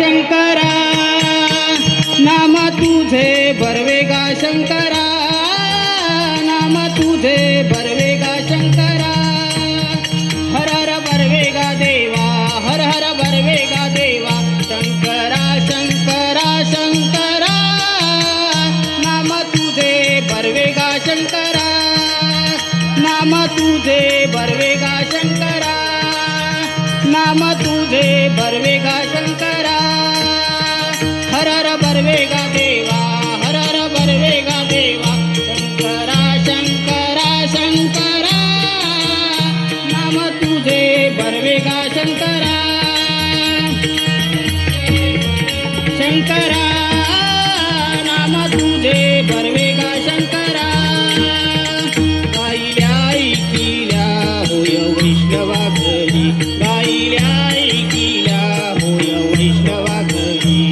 शंकरा, नाम तुझे बर्वेगा शंकरा, नाम तुझे बर्वेगा शंकरा. हर हर बर्वेगा देवा, हर हर बर्वेगा देवा. शंकरा शंकरा शंकरा, नाम तुझे बर्वेगा शंकरा, नाम तुझे बर्वेगा शंकरा, नाम तुझे बर्वेगा शंकरा. हर हर बर्वेगा देवा, हर हर बर्वेगा देवा. शंकरा शंकरा शंकरा, नाम तुझे बर्वेगा शंकरा. शंकरा, नाम तुझे बर्वेगा शंकरा. गायल्या ऐकिल्या होय वैष्णवा घरी, गायल्या ऐकिल्या होय वैष्णवा घरी.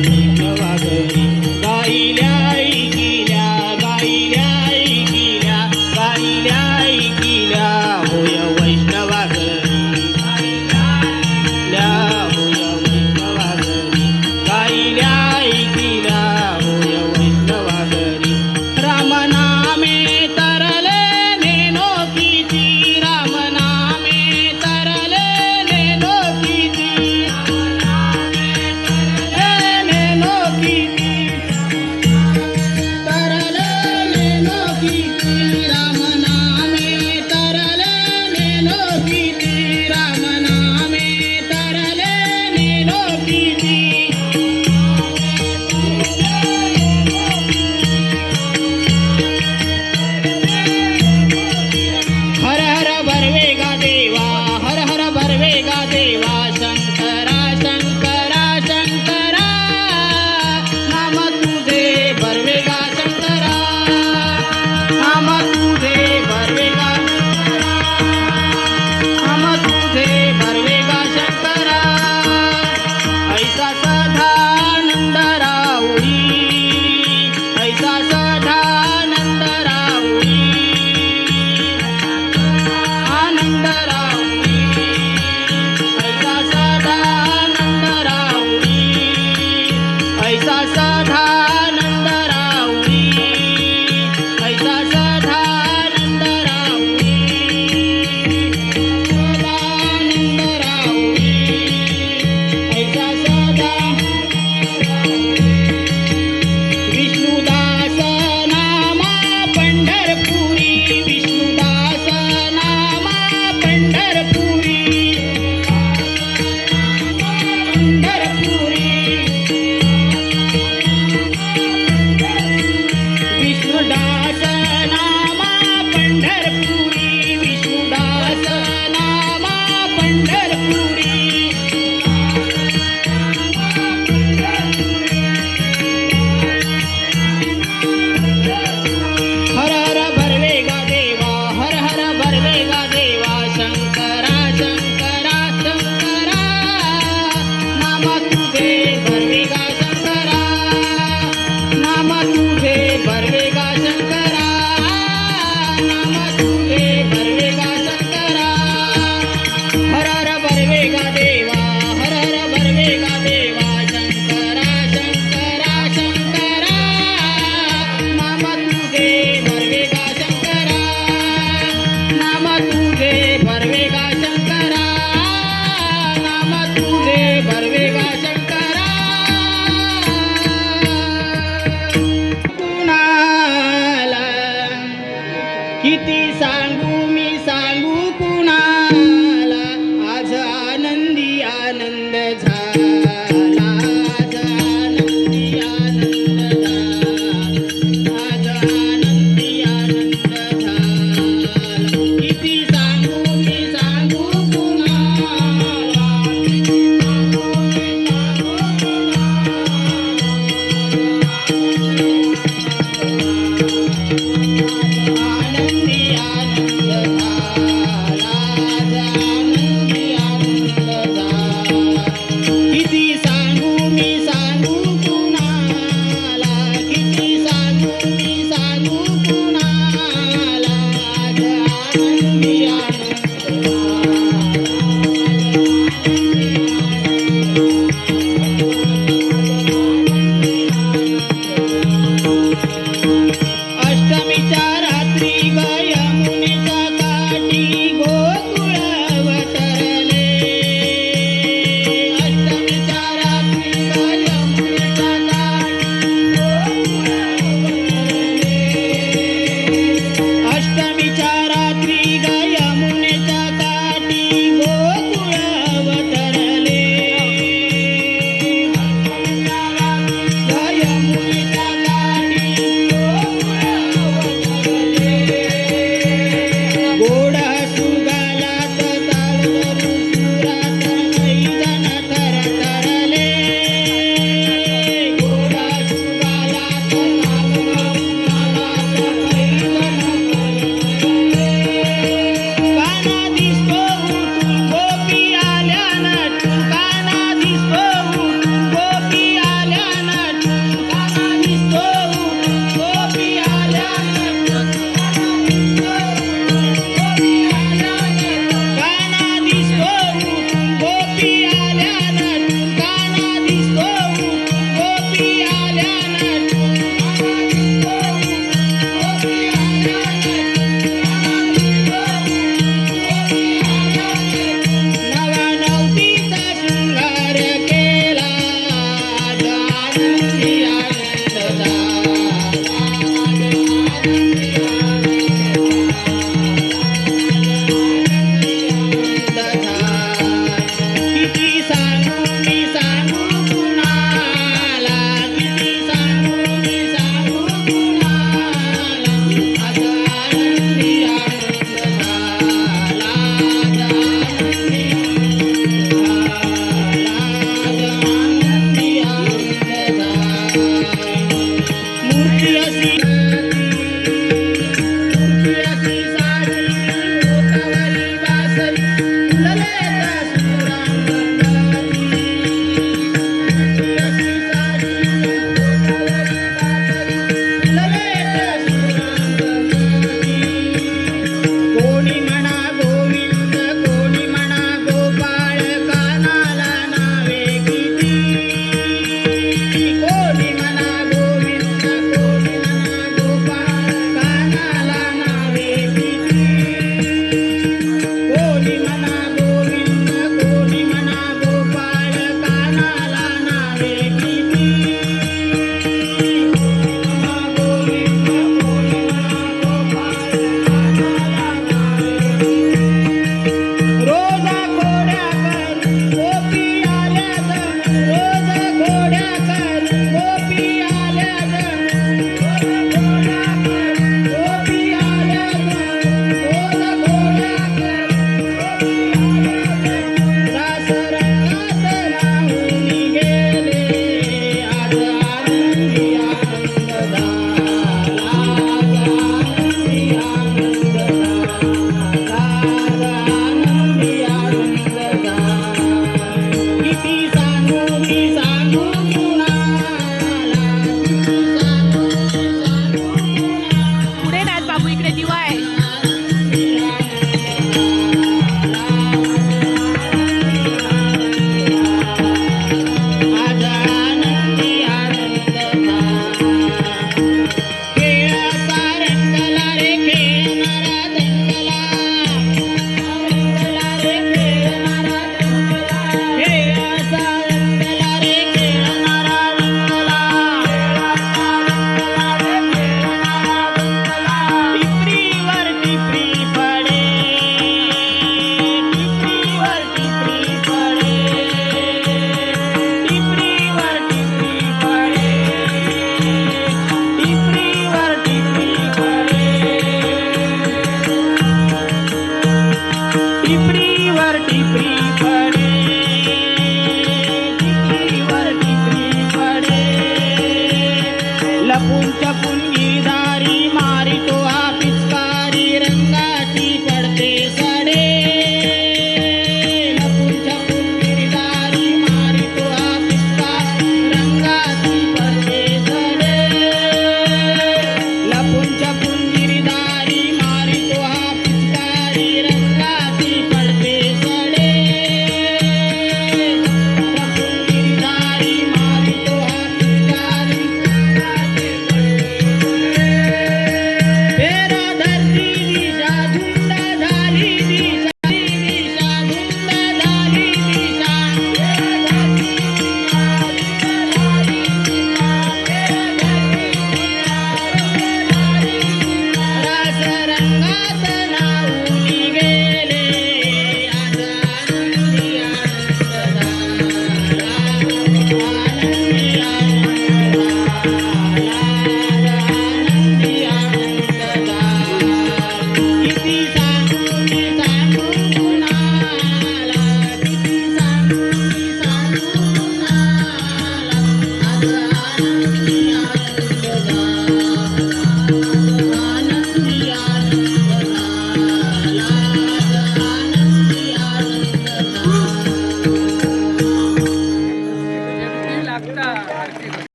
वैष्णवा घरी गायल्या ऐकिल्या, गायल्या ऐकिल्या, गायल्या ऐकिल्या होय वैष्णवा घरी. गायल्या होय वैष्णवा घरी, गायल्या ऐकिल्या होय वैष्णवा घरी. राम नामे तरले नेनो किती, राम नामे तरले नेनो किती, नेनो किती, तरले नेनो किती. राम नामे तरले नेनो किती, राम नामे तरले नेनो किती. हर हर बर्वेगा देवा, हर हर बर्वेगा देवा. शंकरा शंकरा शंकरा, नाम तुझे बर्वेगा शंकरा, नाम तुझे बर्वेगा, नाम तुझे बर्वेगा शंकरा. ऐसा सदानंद राऊळी, ऐसा सदानंद राऊळी, आनंद राऊळी. ऐसा सदानंद राऊळी, ऐसा सदानंद राऊळी, ऐसा सदानंद राऊळी, सदानंद राऊळी, ऐसा सदा. विष्णुदास नामा पंढरपुरी, विष्णुदास नामा पंढरपुरी, पंढरपुरी. विष्णुदास नामा पंढरपुरी, विष्णुदास नामा पंढरपुरी. हर हर बर्वेगा देवा, हर हर बर्वेगा देवा. शंकरा शंकरा शंकरा, नाम तुझे बर्वेगा शंकरा, नाम तुझे बर्वेगा शंकरा, नाम तुझे बर्वेगा शंकरा. हर हर बर्वेगा देवा, हर हर बर्वेगा देवा. शंकरा शंकरा शंकरा, नाम तुझे बर्वेगा शंकरा, नाम तुझे बर्वेगा शंकरा, नाम तुझे बर्वेगा शंकरा. कुणाला किती सांगू मी, सांगू